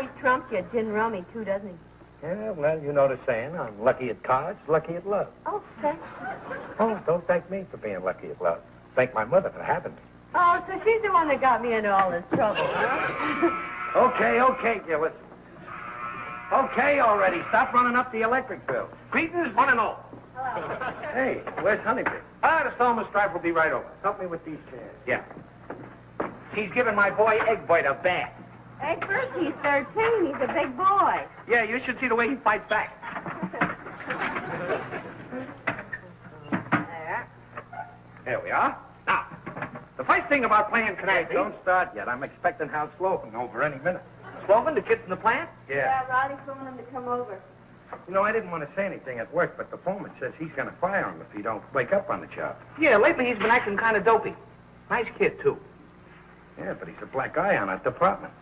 he trumps you at gin rummy, too, doesn't he? Yeah, well, you know the saying. I'm lucky at cards, lucky at love. Oh, thanks. Oh, don't thank me for being lucky at love. Thank my mother for having me. Oh, so she's the one that got me into all this trouble, huh? Okay, Gillis. Okay, already. Stop running up the electric bill. Greetings, one and all. Hello. Hey, where's Honeybee? The Stallman's driver will be right over. Help me with these chairs. Yeah. She's giving my boy Eggbite a bath. Hey, first he's 13. He's a big boy. Yeah, you should see the way he fights back. There we are. Now, the first thing about playing Hey, Canasta... don't start yet. I'm expecting Hal Slogan over any minute. Slogan, the kids in the plant? Yeah. Ronnie's phoned him to come over. You know, I didn't want to say anything at work, but the foreman says he's going to fire him if he don't wake up on the job. Yeah, lately he's been acting kind of dopey. Nice kid, too. Yeah, but he's a black eye on our department.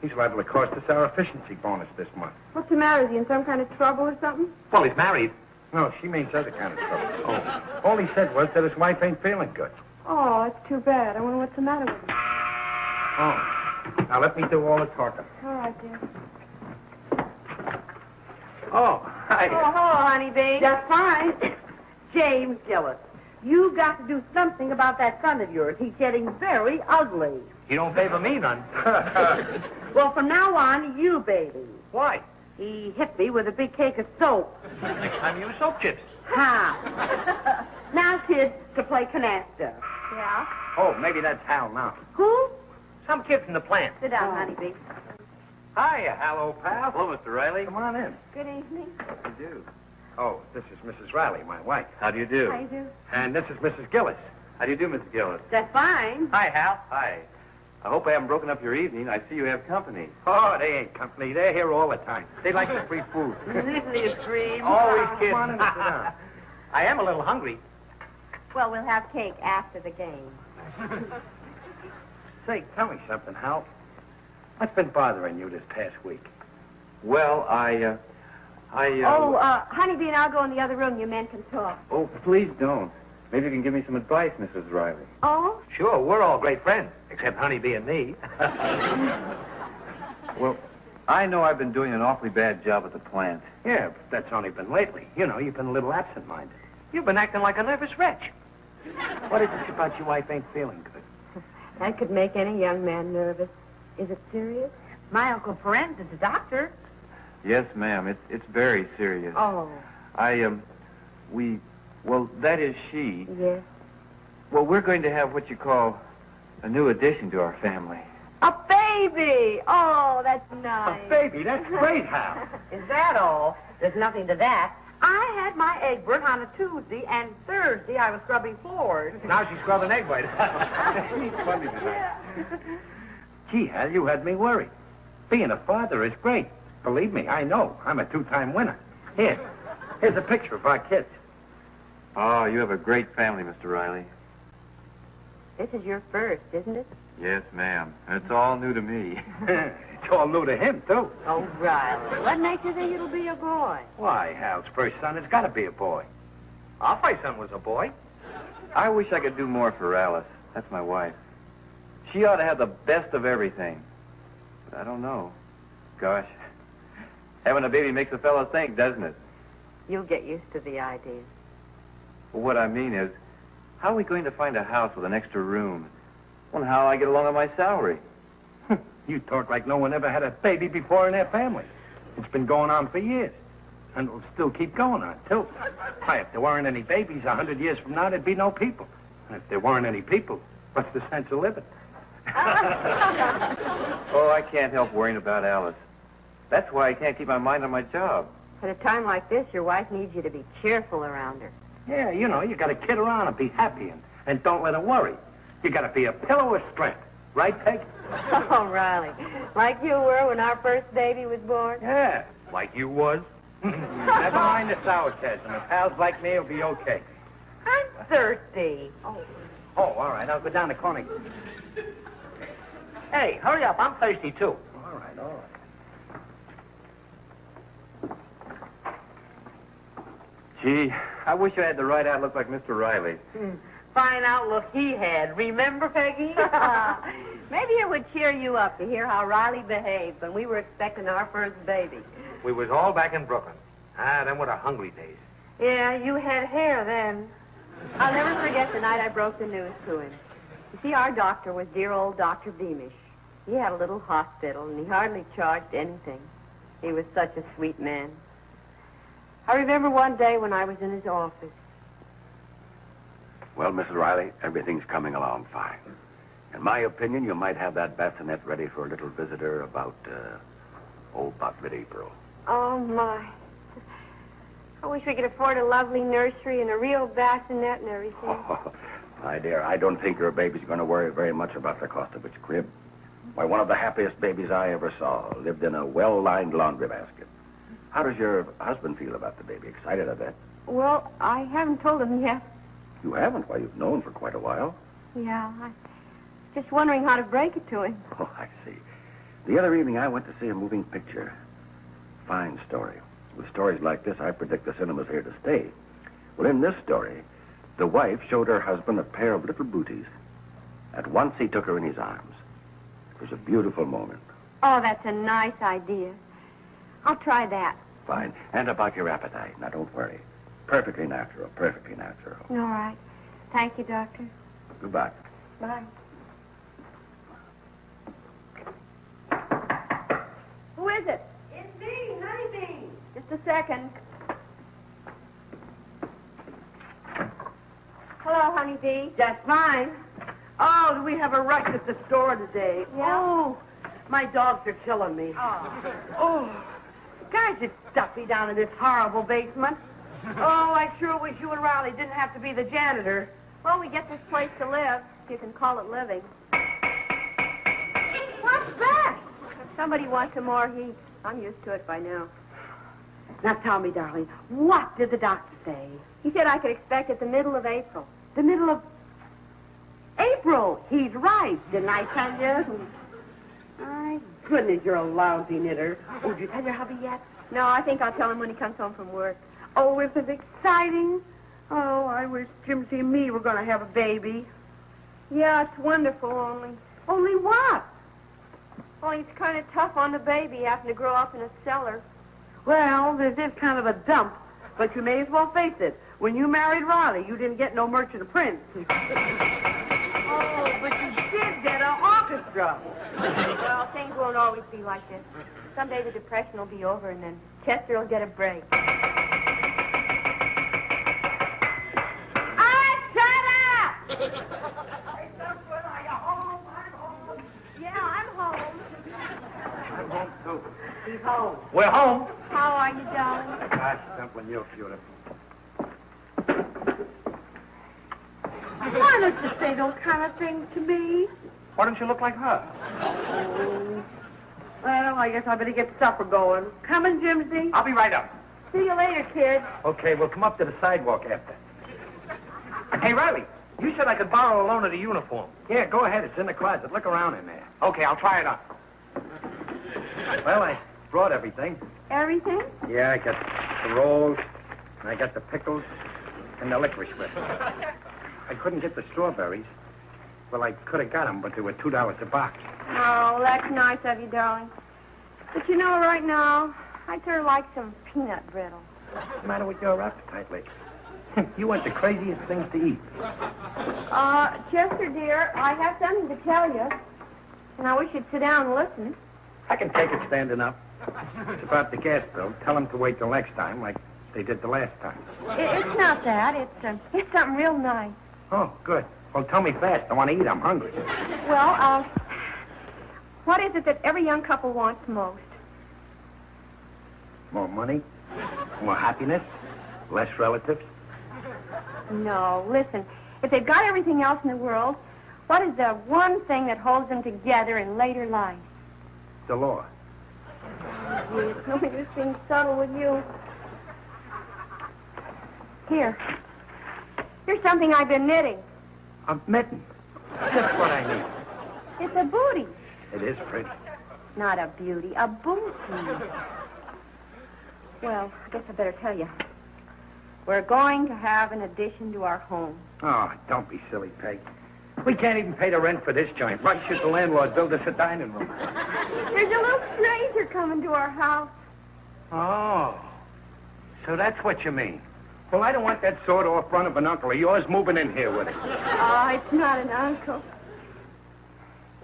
He's liable to cost us our efficiency bonus this month. What's the matter? Is he in some kind of trouble or something? Well, he's married. No, she means other kind of trouble. Oh. All he said was that his wife ain't feeling good. Oh, it's too bad. I wonder what's the matter with him. Oh. Now let me do all the talking. All right, dear. Oh, hi. Oh, hello, honeybee. Just fine. James Gillis, you got to do something about that son of yours. He's getting very ugly. He don't favor me none. Well, from now on, you baby. Why? He hit me with a big cake of soap. Next time use soap chips. Ha! Now, kids, to play canasta. Yeah? Oh, maybe that's Hal now. Who? Some kid from the plant. Sit down, honeybee. Hiya, hello, pal. Hello, Mr. Riley. Come on in. Good evening. What do you do? Oh, this is Mrs. Riley, my wife. How do you do? How you do? And this is Mrs. Gillis. How do you do, Mr. Gillis? That's fine. Hi, Hal. Hi. I hope I haven't broken up your evening. I see you have company. Oh, they ain't company. They're here all the time. They like the free food. Isn't he a dream? Always Come kidding. on in and sit down. I am a little hungry. Well, we'll have cake after the game. Say, tell me something, Hal. What's been bothering you this past week? Well, Honeybee and I'll go in the other room. You men can talk. Oh, please don't. Maybe you can give me some advice, Mrs. Riley. Oh? Sure, we're all great friends, except Honeybee and me. Well, I know I've been doing an awfully bad job at the plant. Yeah, but that's only been lately. You know, you've been a little absent-minded. You've been acting like a nervous wretch. What is it about your wife ain't feeling good? That could make any young man nervous. Is it serious? My Uncle Ferenz is a doctor. Yes, ma'am. It's very serious. Oh. Well, that is she. Yes. Well, we're going to have what you call a new addition to our family. A baby! Oh, that's nice. A baby? That's great, Hal. Is that all? There's nothing to that. I had my egg burnt on a Tuesday, and Thursday I was scrubbing floors. Now she's scrubbing egg white. He's funny tonight. Gee, Hal, you had me worried. Being a father is great. Believe me, I know. I'm a two-time winner. Here's a picture of our kids. Oh, you have a great family, Mr. Riley. This is your first, isn't it? Yes, ma'am. And it's all new to me. It's all new to him, too. Oh, Riley. What makes you think it'll be a boy? Why, Hal's first son has got to be a boy. Our first son was a boy. I wish I could do more for Alice. That's my wife. She ought to have the best of everything. But I don't know. Gosh, having a baby makes a fellow think, doesn't it? You'll get used to the idea. Well, what I mean is, how are we going to find a house with an extra room? Well, and how will I get along on my salary? You talk like no one ever had a baby before in their family. It's been going on for years. And it'll still keep going on, too. Why, if there weren't any babies 100 years from now, there'd be no people. And if there weren't any people, what's the sense of living? Oh, I can't help worrying about Alice. That's why I can't keep my mind on my job. At a time like this, your wife needs you to be cheerful around her. Yeah, you know, you got to kid around and be happy and don't let her worry. You got to be a pillow of strength. Right, Peg? Oh, Riley. Like you were when our first baby was born? Yeah. Like you was. Never mind the sour test. And if Hal's like me, he'll be okay. I'm thirsty. Oh, all right. I'll go down the corner. Hey, hurry up. I'm thirsty, too. All right. Gee, I wish I had the right outlook like Mr. Riley. Fine outlook he had. Remember, Peggy? Maybe it would cheer you up to hear how Riley behaved when we were expecting our first baby. We was all back in Brooklyn. Them were the hungry days. Yeah, you had hair then. I'll never forget the night I broke the news to him. You see, our doctor was dear old Dr. Beamish. He had a little hospital, and he hardly charged anything. He was such a sweet man. I remember one day when I was in his office. Well, Mrs. Riley, everything's coming along fine. In my opinion, you might have that bassinet ready for a little visitor about mid-April. Oh, my. I wish we could afford a lovely nursery and a real bassinet and everything. Oh, my dear, I don't think your baby's going to worry very much about the cost of its crib. Why, one of the happiest babies I ever saw lived in a well-lined laundry basket. How does your husband feel about the baby? Excited, I bet. Well, I haven't told him yet. You haven't? Why, you've known for quite a while. Yeah, I'm just wondering how to break it to him. Oh, I see. The other evening, I went to see a moving picture. Fine story. With stories like this, I predict the cinema's here to stay. Well, in this story, the wife showed her husband a pair of little booties. At once, he took her in his arms. It was a beautiful moment. Oh, that's a nice idea. I'll try that. Fine. And about your appetite. Now, don't worry. Perfectly natural, perfectly natural. All right. Thank you, Doctor. Goodbye. Bye. Who is it? It's me, Honeybee. Just a second. Hello, Honeybee. Just fine. Oh, do we have a rush at the store today? Yeah. Oh, my dogs are killing me. Oh, guys, it's stuffy down in this horrible basement. Oh, I sure wish you and Riley didn't have to be the janitor. Well, we get this place to live, if you can call it living. What's that? Somebody wants some more heat. I'm used to it by now. Now tell me, darling, what did the doctor say? He said I could expect it the middle of April. The middle of April. He's right, didn't I tell you? My goodness, you're a lousy knitter. Oh, did you tell your hubby yet? No, I think I'll tell him when he comes home from work. Oh, is it exciting? Oh, I wish Jimsy and me were going to have a baby. Yeah, it's wonderful, only Only what? it's kind of tough on the baby having to grow up in a cellar. Well, this is kind of a dump, but you may as well face it. When you married Riley, you didn't get no merchant prince. Oh, but you did get an orchestra. Well, things won't always be like this. Someday the depression will be over, and then Chester will get a break. I'm home, too. He's home. We're home. How are you, darling? Gosh, Dumpling, you're beautiful. Why don't you say those kind of things to me? Why don't you look like her? Oh. Well, I guess I better get supper going. Coming, Jimsy? I'll be right up. See you later, kid. Okay, we'll come up to the sidewalk after. Hey, Riley, you said I could borrow a loan of the uniform. Yeah, go ahead. It's in the closet. Look around in there. Okay, I'll try it on. Well, I brought everything. Everything? Yeah, I got the rolls, and I got the pickles, and the licorice whip. I couldn't get the strawberries. Well, I could have got them, but they were $2 a box. Oh, that's nice of you, darling. But you know, right now, I'd sort of like some peanut brittle. What's the matter with your appetite lately? You want the craziest things to eat. Chester, dear, I have something to tell you. And I wish you'd sit down and listen. I can take it standing up. It's about the gas bill. Tell them to wait till next time, like they did the last time. It's not that. It's something real nice. Oh, good. Well, tell me fast. I want to eat. I'm hungry. Well, what is it that every young couple wants most? More money? More happiness? Less relatives? No, listen. If they've got everything else in the world, what is the one thing that holds them together in later life? The law. It's only just being subtle with you. Here. Here's something I've been knitting. A mitten. Just what I need. It's a booty. It is pretty. Not a beauty, a booty. Well, I guess I better tell you. We're going to have an addition to our home. Oh, don't be silly, Peg. We can't even pay the rent for this joint. Why should the landlord build us a dining room? There's a little stranger coming to our house. Oh, so that's what you mean. Well, I don't want that sawed-off run of an uncle of yours moving in here with us. Oh, it's not an uncle.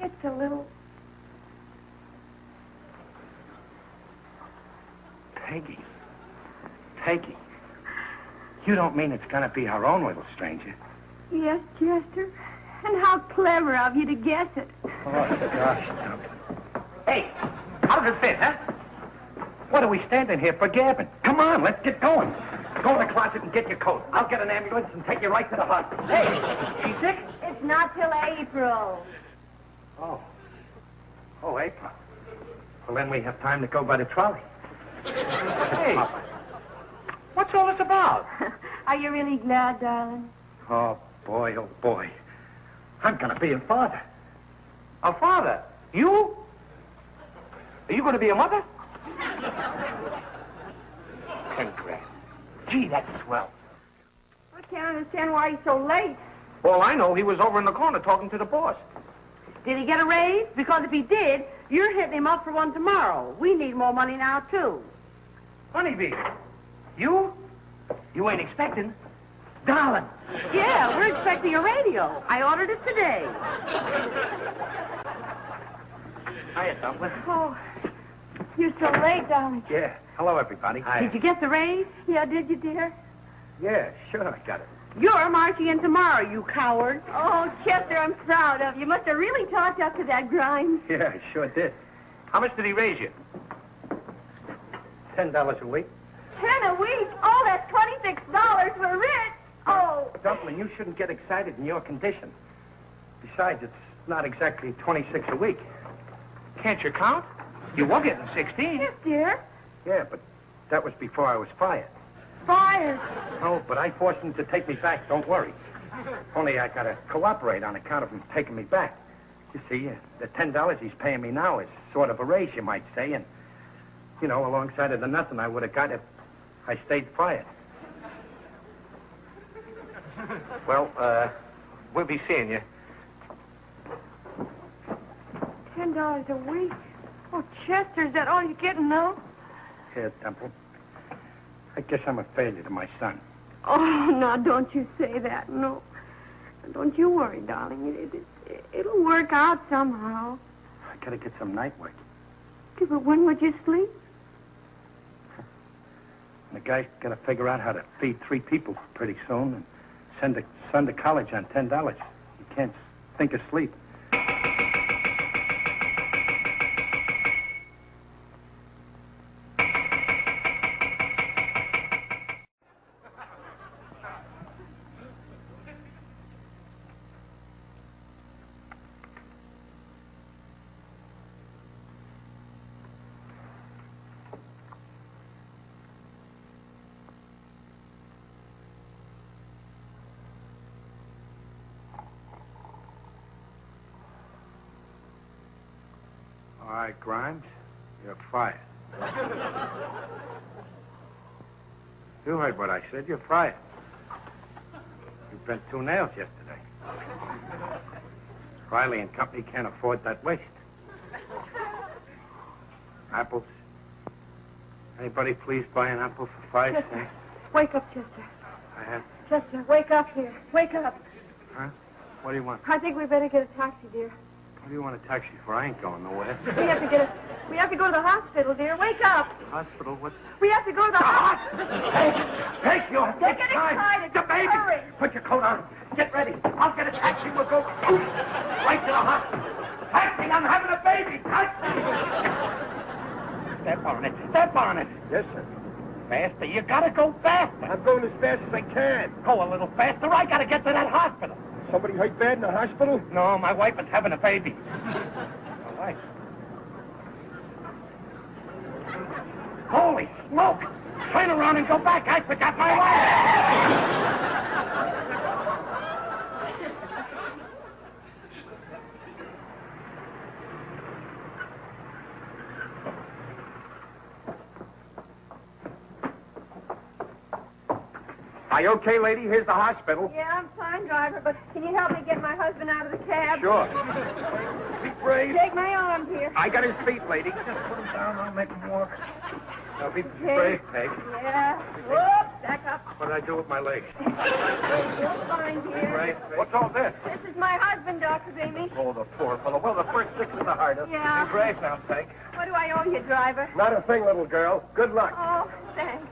It's a little... Peggy. Peggy. You don't mean it's going to be our own little stranger? Yes, Chester. And how clever of you to guess it. Oh, gosh. Hey, how does it fit, huh? What are we standing here for gabbing? Come on, let's get going. Go in the closet and get your coat. I'll get an ambulance and take you right to the hospital. Hey, she's sick? It's not till April. Oh. Oh, April. Well, then we have time to go by the trolley. Hey, what's all this about? Are you really glad, darling? Oh, boy, oh, boy. I'm going to be a father. A father? You? Are you going to be a mother? Congrats. Gee, that's swell. I can't understand why he's so late. All I know, he was over in the corner talking to the boss. Did he get a raise? Because if he did, you're hitting him up for one tomorrow. We need more money now, too. Honeybee, you? You ain't expecting? Darling. Yeah, we're expecting a radio. I ordered it today. Hiya, Dumpling. Oh, you're so late, darling. Yeah. Hello, everybody. Hi. Did you get the raise? Yeah, did you, dear? Yeah, sure, I got it. You're marching in tomorrow, you coward. Oh, Chester, I'm proud of you. Must have really talked up to that grind. Yeah, I sure did. How much did he raise you? $10 a week. 10 a week? Oh, that's $26. We're rich. Oh. Dumpling, you shouldn't get excited in your condition. Besides, it's not exactly 26 a week. Can't you count? You were getting 16. Yes, dear. Yeah, but that was before I was fired. Fired. Oh, but I forced him to take me back, don't worry. Only I gotta cooperate on account of him taking me back. You see, the $10 he's paying me now is sort of a raise, you might say, and, you know, alongside of the nothing I would have got if I stayed fired. Well, we'll be seeing you. $10 a week? Oh, Chester, is that all you're getting now? Yeah, Temple. I guess I'm a failure to my son. Oh, now, don't you say that, no. Don't you worry, darling. It'll work out somehow. I gotta get some night work. Yeah, but when would you sleep? The guy's gotta figure out how to feed 3 people pretty soon and send a son to college on $10. He can't think of sleep. All right, Grimes, you're fired. You heard what I said. You're fired. You bent 2 nails yesterday. Riley and company can't afford that waste. Apples. Anybody please buy an apple for 5 cents? Chester, wake up, Chester. I have. Chester, wake up here. Wake up. Huh? What do you want? I think we better get a taxi, dear. What do you want a taxi for? I ain't going nowhere. We have to go to the hospital, dear. Wake up. Hospital? What? We have to go to the hospital. Hey, you have Don't get excited. The baby. Hurry. Put your coat on. Get ready. I'll get a taxi. We'll go right to the hospital. Taxi, I'm having a baby. Taxi. Step on it. Step on it. Yes, sir. Faster. You gotta go faster. I'm going as fast as I can. Go a little faster. I gotta get to that hospital. Somebody hurt bad in the hospital? No, my wife is having a baby. My wife? Holy smoke! Turn around and go back. I forgot my wife. Are you okay, lady? Here's the hospital. Yeah, I'm fine, driver, but can you help me get my husband out of the cab? Sure. Be brave. Take my arm here. I got his feet, lady. Just put him down. I'll make him walk. Now, be Okay. brave, Peg. Yeah. Whoop, back up. What did I do with my legs? You're fine here. Brave, Peg. What's all this? This is my husband, Dr. Beamish. Oh, the poor fellow. Well, the first 6 are the hardest. Yeah. Be brave now, Peg. What do I owe you, driver? Not a thing, little girl. Good luck. Oh, thanks.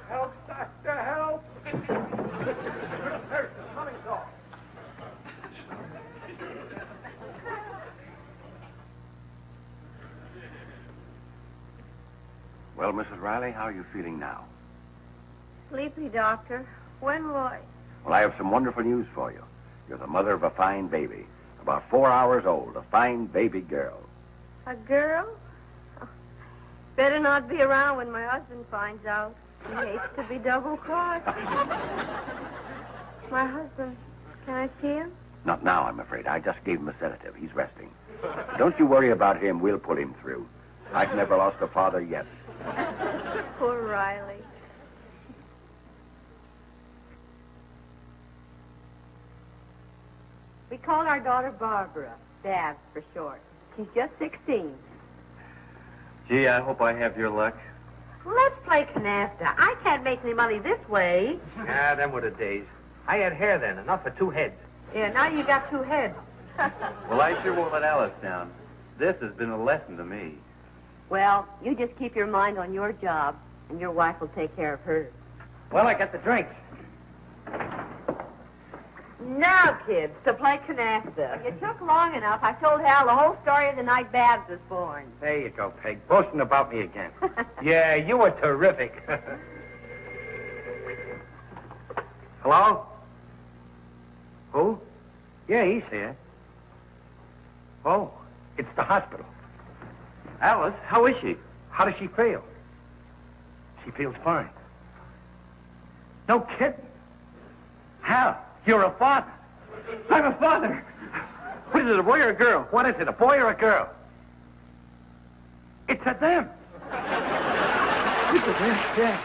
Help, doctor, help. Nurse, coming call. Well, Mrs. Riley, how are you feeling now? Sleepy, Doctor. When will I... Well, I have some wonderful news for you. You're the mother of a fine baby. About 4 hours old. A fine baby girl. A girl? Oh, better not be around when my husband finds out. He hates to be double-crossed. My husband, can I see him? Not now, I'm afraid. I just gave him a sedative. He's resting. Don't you worry about him. We'll pull him through. I've never lost a father yet. Poor Riley. We called our daughter Barbara, Babs for short. She's just 16. Gee, I hope I have your luck. Let's play canasta. I can't make any money this way. Ah, them were the days. I had hair then, enough for 2 heads. Yeah, now you got 2 heads. Well, I sure won't let Alice down. This has been a lesson to me. Well, you just keep your mind on your job, and your wife will take care of hers. Well, I got the drinks. Now, kids, to play canasta. You took long enough. I told Hal the whole story of the night Babs was born. There you go, Peg. Boasting about me again. Yeah, you were terrific. Hello? Who? Yeah, he's here. Oh, it's the hospital. Alice, how is she? How does she feel? She feels fine. No kidding. Hal, you're a father. I'm a father. What is it, a boy or a girl? What is it, a boy or a girl? It's a them. Yeah.